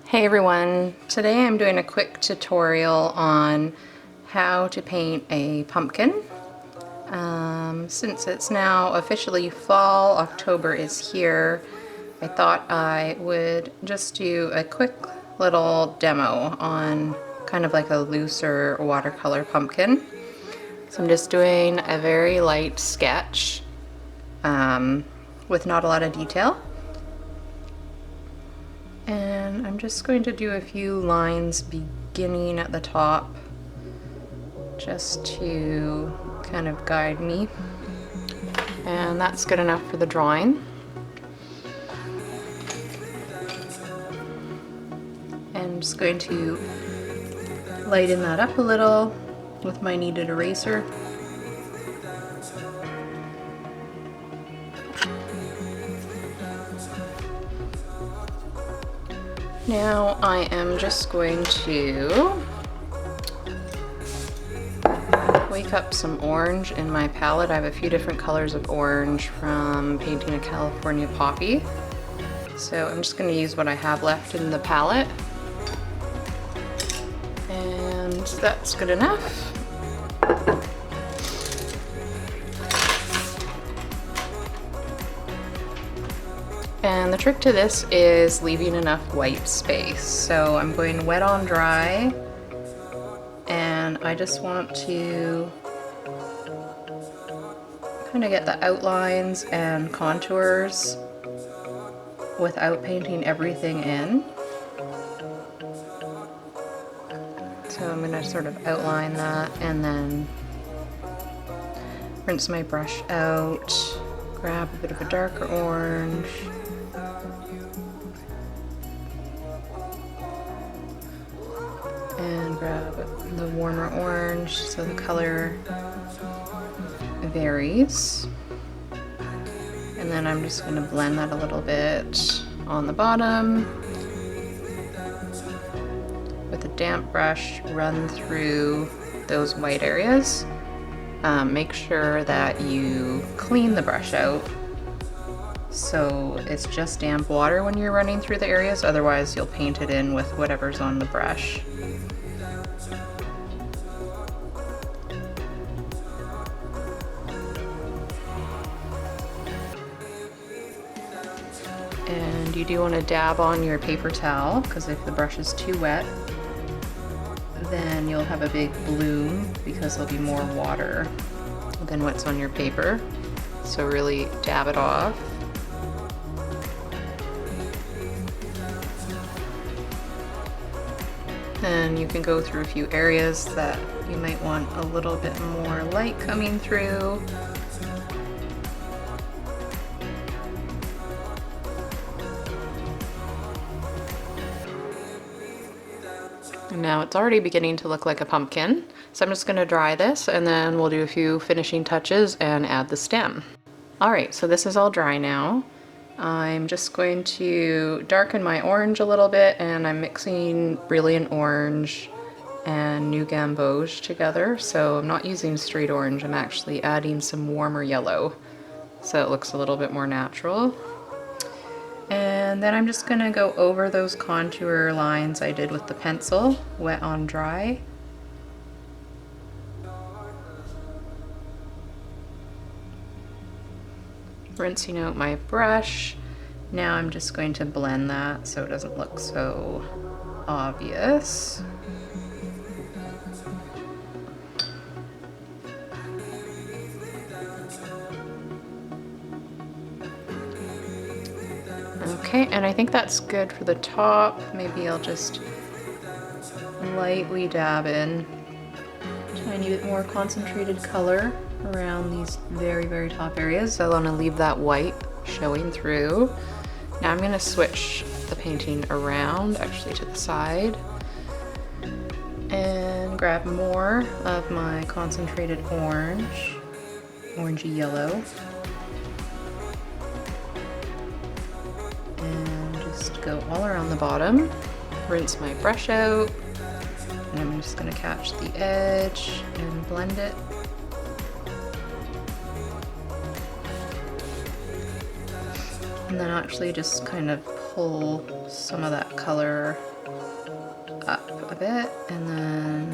Hey everyone, today I'm doing a quick tutorial on how to paint a pumpkin. Since it's now officially fall, October is here, I thought I would just do a quick little demo on kind of like a looser watercolor pumpkin. So I'm just doing a very light sketch with not a lot of detail. And I'm just going to do a few lines beginning at the top just to kind of guide me. And that's good enough for the drawing. And I'm just going to lighten that up a little with my kneaded eraser. Now I am just going to wake up some orange in my palette. I have a few different colors of orange from painting a California poppy. So I'm just going to use what I have left in the palette. And that's good enough. And the trick to this is leaving enough white space. So I'm going wet on dry, and I just want to kind of get the outlines and contours without painting everything in. So I'm going to sort of outline that and then rinse my brush out, grab a bit of a darker orange, and grab the warmer orange so the color varies. And then I'm just going to blend that a little bit on the bottom. With a damp brush, run through those white areas. Make sure that you clean the brush out so it's just damp water when you're running through the areas, otherwise you'll paint it in with whatever's on the brush. And you do want to dab on your paper towel, because if the brush is too wet, then you'll have a big bloom because there'll be more water than what's on your paper. So really dab it off. And you can go through a few areas that you might want a little bit more light coming through. And now it's already beginning to look like a pumpkin. So I'm just going to dry this and then we'll do a few finishing touches and add the stem. Alright, so this is all dry now. I'm just going to darken my orange a little bit, and I'm mixing Brilliant Orange and New Gamboge together. So I'm not using straight orange, I'm actually adding some warmer yellow so it looks a little bit more natural. And then I'm just going to go over those contour lines I did with the pencil, wet on dry. Rinsing out my brush. Now I'm just going to blend that so it doesn't look so obvious. Okay, and I think that's good for the top. Maybe I'll just lightly dab in a tiny bit more concentrated color around these very, very top areas. I want to leave that white showing through. Now I'm going to switch the painting around, actually to the side, and grab more of my concentrated orange, orangey yellow, and just go all around the bottom. Rinse my brush out, and I'm just going to catch the edge and blend it. And then actually just kind of pull some of that color up a bit, and then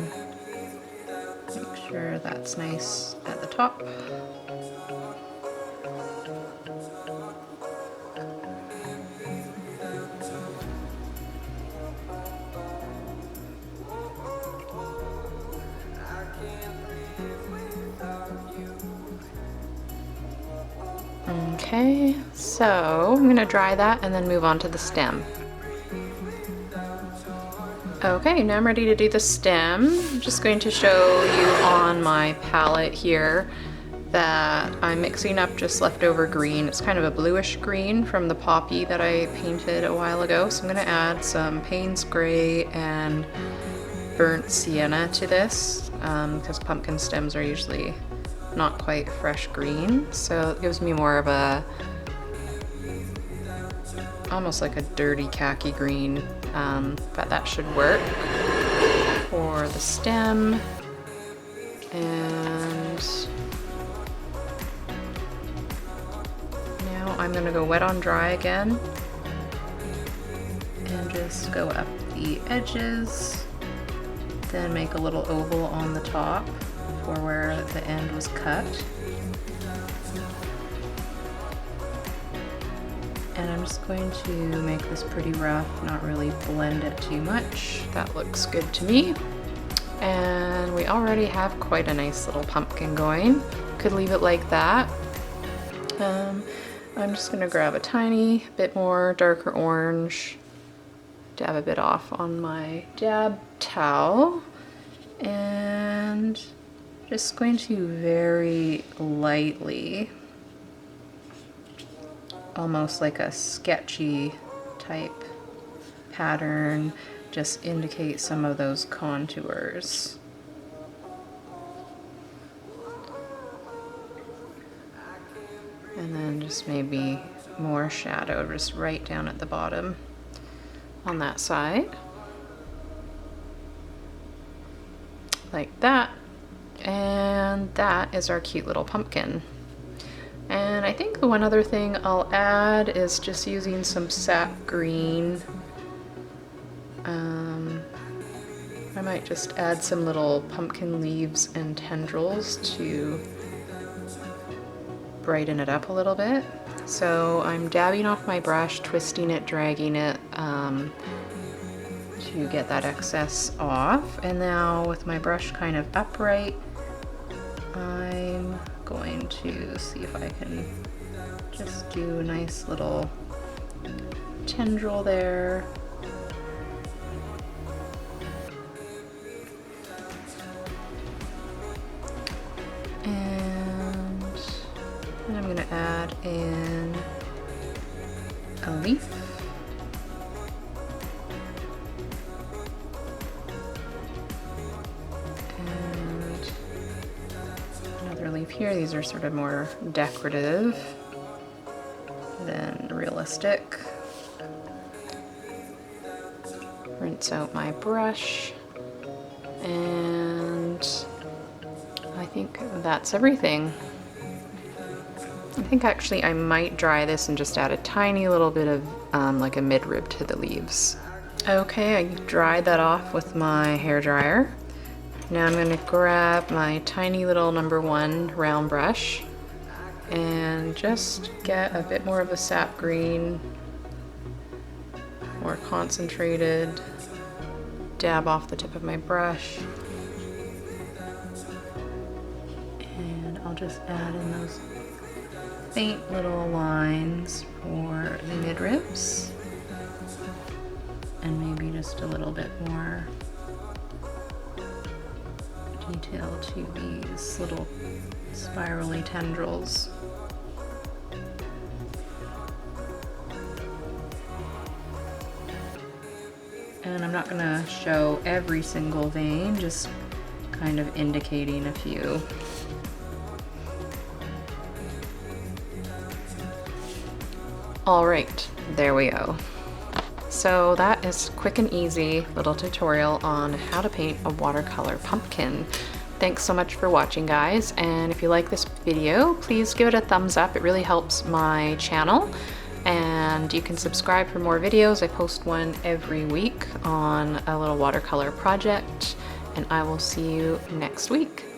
make sure that's nice at the top. Okay, so I'm gonna dry that and then move on to the stem. Okay, now I'm ready to do the stem. I'm just going to show you on my palette here that I'm mixing up just leftover green. It's kind of a bluish green from the poppy that I painted a while ago. So I'm gonna add some Payne's Gray and burnt sienna to this because pumpkin stems are usually not quite fresh green. So it gives me more of a, almost like a dirty khaki green, but that should work for the stem. And now I'm gonna go wet on dry again and just go up the edges, then make a little oval on the top for where the end was cut. And I'm just going to make this pretty rough, not really blend it too much. That looks good to me. And we already have quite a nice little pumpkin going. Could leave it like that. I'm just gonna grab a tiny bit more darker orange, dab a bit off on my dab towel, and just going to very lightly, almost like a sketchy type pattern, just indicate some of those contours. And then just maybe more shadow just right down at the bottom on that side. Like that. And that is our cute little pumpkin. And I think the one other thing I'll add is just using some sap green. I might just add some little pumpkin leaves and tendrils to brighten it up a little bit. So I'm dabbing off my brush, twisting it, dragging it to get that excess off. And now with my brush kind of upright, I'm going to see if I can just do a nice little tendril there. And then I'm going to add in a leaf. Leaf here. These are sort of more decorative than realistic. Rinse out my brush, and I think that's everything. I think actually I might dry this and just add a tiny little bit of like a midrib to the leaves. Okay, I dried that off with my hair dryer. Now I'm going to grab my tiny little #1 round brush and just get a bit more of a sap green, more concentrated, dab off the tip of my brush, and I'll just add in those faint little lines for the midribs, and maybe just a little bit more detail to these little spirally tendrils. And I'm not going to show every single vein, just kind of indicating a few. All right, there we go. So that is quick and easy little tutorial on how to paint a watercolor pumpkin. Thanks so much for watching, guys, and if you like this video, please give it a thumbs up. It really helps my channel, and and you can subscribe for more videos. I post one every week on a little watercolor project, and I will see you next week.